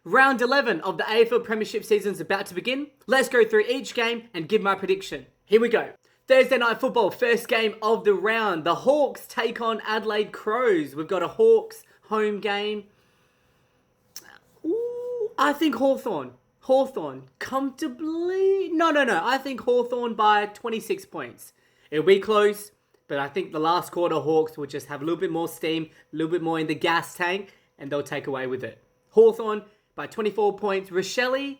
Round 11 of the AFL Premiership season is about to begin. Let's go through each game and give my prediction. Here we go. Thursday night football, first game of the round. The Hawks take on Adelaide Crows. We've got a Hawks home game. Ooh, I think Hawthorn comfortably. No. I think Hawthorn by 26 points. It'll be close, but I think the last quarter Hawks will just have a little bit more steam, a little bit more in the gas tank, and they'll take away with it. Hawthorn by 24 points. Rochelle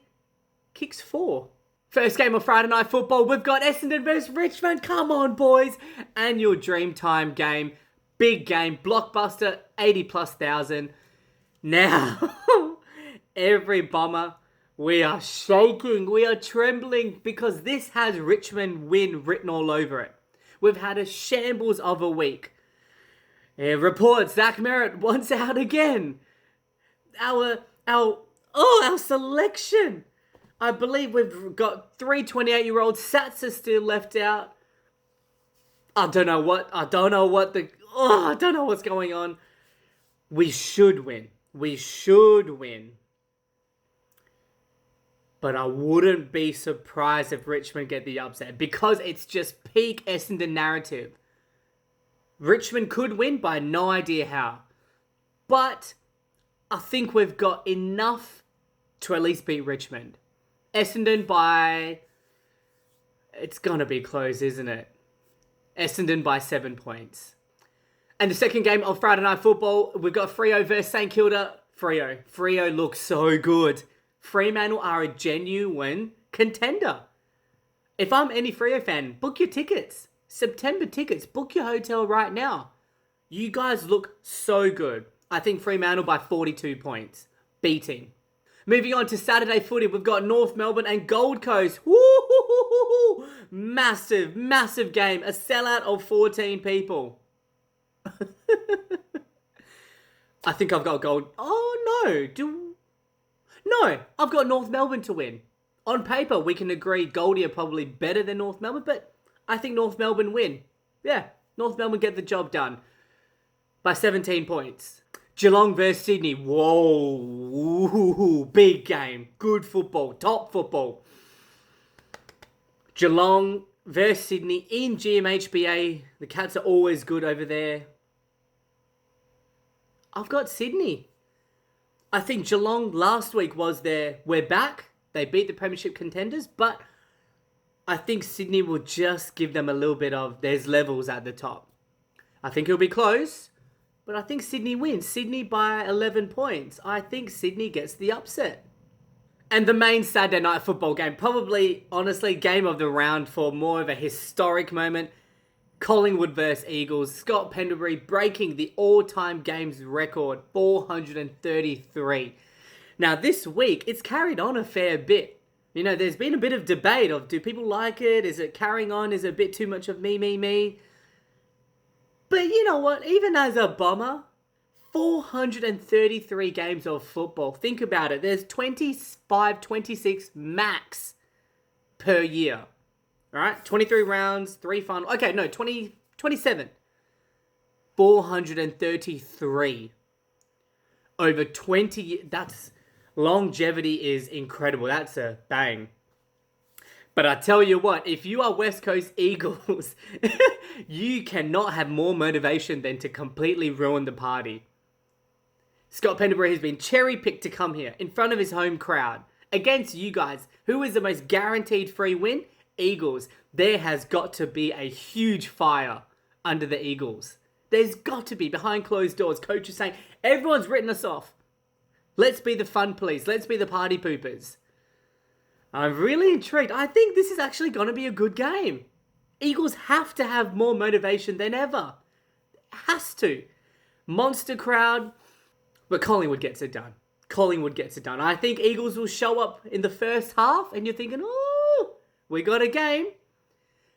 kicks 4. First game of Friday night football, we've got Essendon versus Richmond. Come on, boys. Annual Dreamtime game. Big game. Blockbuster. 80 plus thousand. Now, every bomber, we are shaking. We are trembling because this has Richmond win written all over it. We've had a shambles of a week. Reports Zach Merritt once out again. Our selection. I believe we've got 3 28-year-olds. Sats are still left out. I don't know what's going on. We should win. But I wouldn't be surprised if Richmond get the upset because it's just peak Essendon narrative. Richmond could win by no idea how. But I think we've got enough to at least beat Richmond. Essendon by... It's going to be close, isn't it? Essendon by 7 points. And the second game of Friday night football, we've got Freo versus St Kilda. Freo looks so good. Fremantle are a genuine contender. If I'm any Freo fan, book your tickets. September tickets. Book your hotel right now. You guys look so good. I think Fremantle by 42 points. Beating. Moving on to Saturday footy, we've got North Melbourne and Gold Coast. Woo-hoo-hoo-hoo-hoo. Massive game. A sellout of 14 people. I think I've got Gold... Oh, no. No, I've got North Melbourne to win. On paper, we can agree Goldie are probably better than North Melbourne, but I think North Melbourne win. Yeah, North Melbourne get the job done. By 17 points. Geelong versus Sydney. Whoa. Ooh, big game. Good football. Top football. Geelong versus Sydney in GMHBA. The Cats are always good over there. I've got Sydney. I think Geelong last week was their... We're back. They beat the Premiership contenders, but I think Sydney will just give them a little bit of... There's levels at the top. I think it'll be close. But I think Sydney wins. Sydney by 11 points. I think Sydney gets the upset. And the main Saturday night football game, probably, honestly, game of the round for more of a historic moment. Collingwood versus Eagles. Scott Pendlebury breaking the all-time games record, 433. Now, this week, it's carried on a fair bit. You know, there's been a bit of debate of, do people like it? Is it carrying on? Is it a bit too much of me? But you know what? Even as a bomber, 433 games of football. Think about it. There's 25, 26 max per year. All right? 23 rounds, 3 final. Okay, no, 27. 433. Over 20 years. That's... Longevity is incredible. That's a bang. But I tell you what, if you are West Coast Eagles, you cannot have more motivation than to completely ruin the party. Scott Pendlebury has been cherry-picked to come here in front of his home crowd against you guys. Who is the most guaranteed free win? Eagles. There has got to be a huge fire under the Eagles. There's got to be, behind closed doors, coaches saying, everyone's written us off. Let's be the fun police. Let's be the party poopers. I'm really intrigued. I think this is actually going to be a good game. Eagles have to have more motivation than ever. Has to. Monster crowd. But Collingwood gets it done. I think Eagles will show up in the first half and you're thinking, oh, we got a game.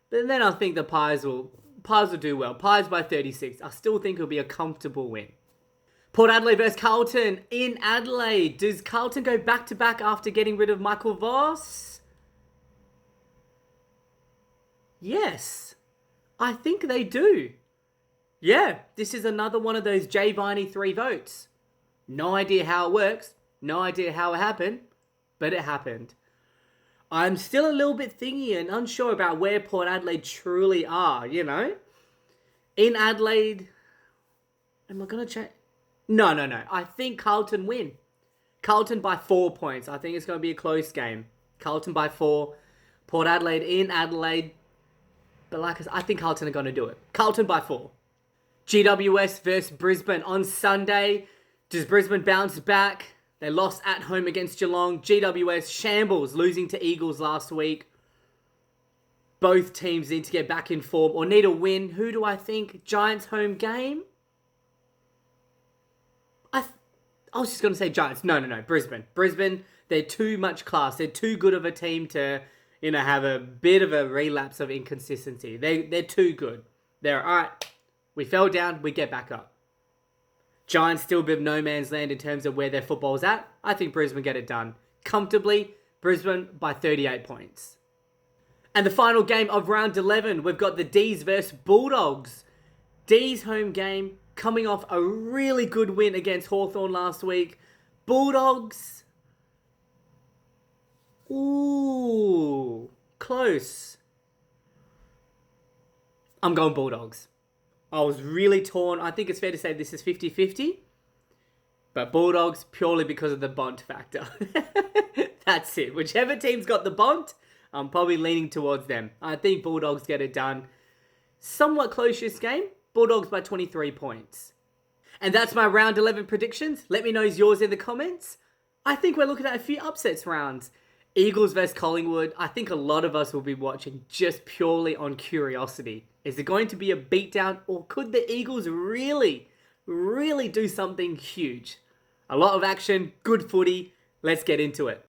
But then I think the Pies will do well. Pies by 36. I still think it'll be a comfortable win. Port Adelaide versus Carlton in Adelaide. Does Carlton go back-to-back after getting rid of Michael Voss? Yes. I think they do. Yeah, this is another one of those J. Viney 3 votes. No idea how it works. No idea how it happened, but it happened. I'm still a little bit thingy and unsure about where Port Adelaide truly are, you know? In Adelaide, am I going to check? No, no, no. I think Carlton win. Carlton by 4 points. I think it's going to be a close game. Carlton by 4. Port Adelaide in Adelaide. But I think Carlton are going to do it. Carlton by 4. GWS versus Brisbane on Sunday. Does Brisbane bounce back? They lost at home against Geelong. GWS shambles, losing to Eagles last week. Both teams need to get back in form or need a win. Who do I think? Giants home game? I was just going to say Giants. No. Brisbane. Brisbane, they're too much class. They're too good of a team to, have a bit of a relapse of inconsistency. They're too good. They're, all right, we fell down, we get back up. Giants still a bit of no man's land in terms of where their football's at. I think Brisbane get it done comfortably. Brisbane by 38 points. And the final game of round 11, we've got the D's versus Bulldogs. D's home game, coming off a really good win against Hawthorn last week. Bulldogs. Ooh, close. I'm going Bulldogs. I was really torn. I think it's fair to say this is 50-50. But Bulldogs purely because of the Bont factor. That's it. Whichever team's got the Bont, I'm probably leaning towards them. I think Bulldogs get it done. Somewhat close this game. Bulldogs by 23 points. And that's my round 11 predictions. Let me know yours in the comments. I think we're looking at a few upsets rounds. Eagles versus Collingwood. I think a lot of us will be watching just purely on curiosity. Is it going to be a beatdown, or could the Eagles really do something huge? A lot of action, good footy. Let's get into it.